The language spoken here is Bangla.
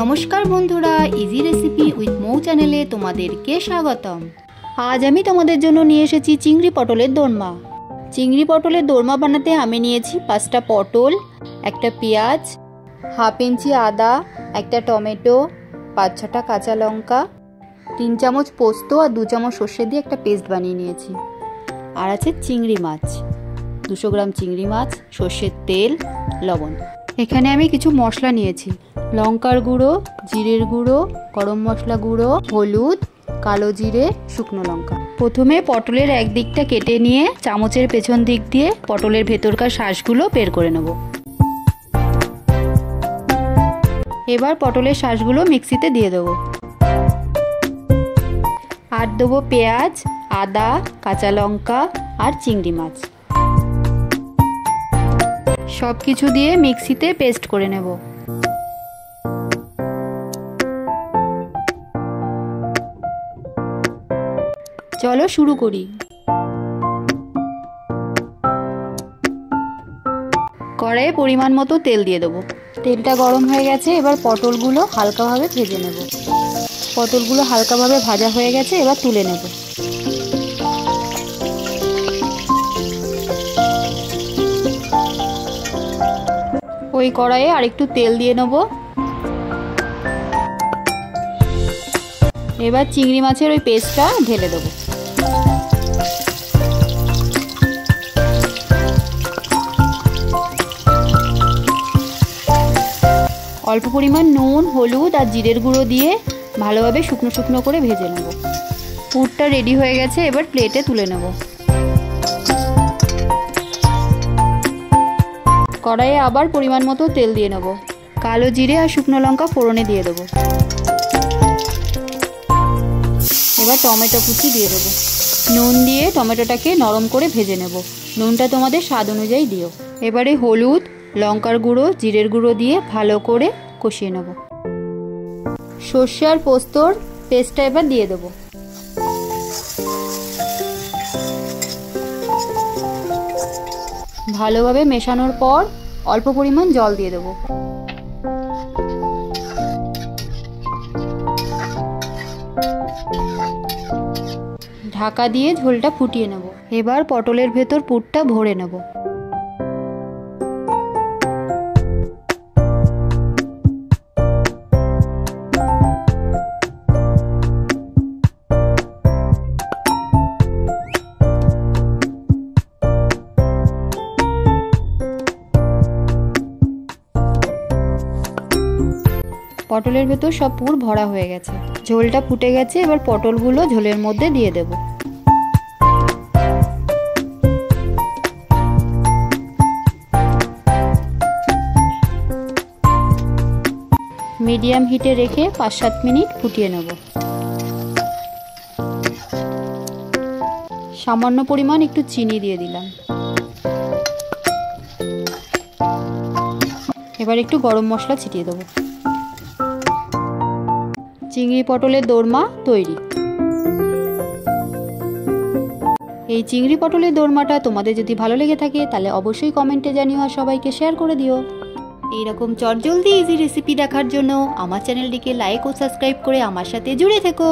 নমস্কার বন্ধুরা, ইজি রেসিপি উইথ মৌ চ্যানেলে তোমাদেরকে স্বাগতম। আজ আমি তোমাদের জন্য নিয়ে এসেছি চিংড়ি পটলের দোরমা। চিংড়ি পটলের দোরমা বানাতে আমি নিয়েছি 5টা পটল, একটা পেঁয়াজ, হাফ ইঞ্চি আদা, একটা টমেটো, 5-6টা কাঁচা লঙ্কা, 3 চামচ পোস্ত আর 2 চামচ সর্ষে দিয়ে একটা পেস্ট বানিয়ে নিয়েছি। আর আছে চিংড়ি মাছ, 200 গ্রাম চিংড়ি মাছ, সর্ষের তেল, লবণ। এখানে আমি কিছু মশলা নিয়েছি: লঙ্কার গুঁড়ো, জিরের গুঁড়ো, গরম মশলা গুঁড়ো, হলুদ, কালো জিরে, শুকনো লঙ্কা। প্রথমে পটলের এক দিকটা কেটে নিয়ে চামচের পেছন দিক দিয়ে পটলের ভেতরকার শাঁসগুলো বের করে নেব। এবার পটলের শাঁসগুলো মিক্সিতে দিয়ে দেবো। আর দেবো পেঁয়াজ, আদা, কাঁচা লঙ্কা আর চিংড়ি মাছ। সব কিছু দিয়ে মিক্সিতে পেস্ট করে নেব। চলো শুরু করি। কড়াইয়ে পরিমাণ মতো তেল দিয়ে দেবো। তেলটা গরম হয়ে গেছে, এবার পটলগুলো হালকাভাবে ভেজে নেব। পটলগুলো হালকাভাবে ভাজা হয়ে গেছে, এবার তুলে নেব। ওই কড়াইয়ে আরেকটু তেল দিয়ে নেব। এবার চিংড়ি মাছের ওই পেস্টটা ঢেলে দেবো। অল্প পরিমাণ নুন, হলুদ আর জিরের গুঁড়ো দিয়ে ভালোভাবে শুকনো শুকনো করে ভেজে নেব। পুরটা রেডি হয়ে গেছে, এবার প্লেটে তুলে নেব। কড়াইয়ে আবার পরিমাণ মতো তেল দিয়ে নেব। কালো জিরে আর শুকনো লঙ্কা ফোড়নে দিয়ে দেবো। এবার টমেটো কুচি দিয়ে দেবো। নুন দিয়ে টমেটোটাকে নরম করে ভেজে নেব। নুনটা তোমাদের স্বাদ অনুযায়ী দিও। এবারে হলুদ, লঙ্কার গুঁড়ো, জিরের গুঁড়ো দিয়ে ভালো করে কষিয়ে নেব। সর্ষে আর পোস্তর পেস্টটা এবার দিয়ে দেবো। ভালোভাবে মেশানোর পর অল্প পরিমাণ জল দিয়ে দেবো। ঢাকা দিয়ে ঝোলটা ফুটিয়ে নেব। এবার পটলের ভেতর পুরটা ভরে নেব। পটলের ভেতর সব পুর ভরা হয়ে গেছে, ঝোলটা ফুটে গেছে। এবার পটলগুলো ঝোলের মধ্যে দিয়ে দেব। মিডিয়াম হিটে রেখে 5-7 মিনিট ফুটিয়ে নেব। সামান্য পরিমাণ একটু চিনি দিয়ে দিলাম। এবার একটু গরম মশলা ছিটিয়ে দেবো। চিংড়ি পটলের দোরমা তৈরি। এই চিংড়ি পটলের দোরমাটা তোমাদের যদি ভালো লেগে থাকে তাহলে অবশ্যই কমেন্টে জানিও আর সবাইকে শেয়ার করে দিও। এইরকম চটজলদি ইজি রেসিপি দেখার জন্য আমার চ্যানেলটিকে লাইক ও সাবস্ক্রাইব করে আমার সাথে জুড়ে থেকো।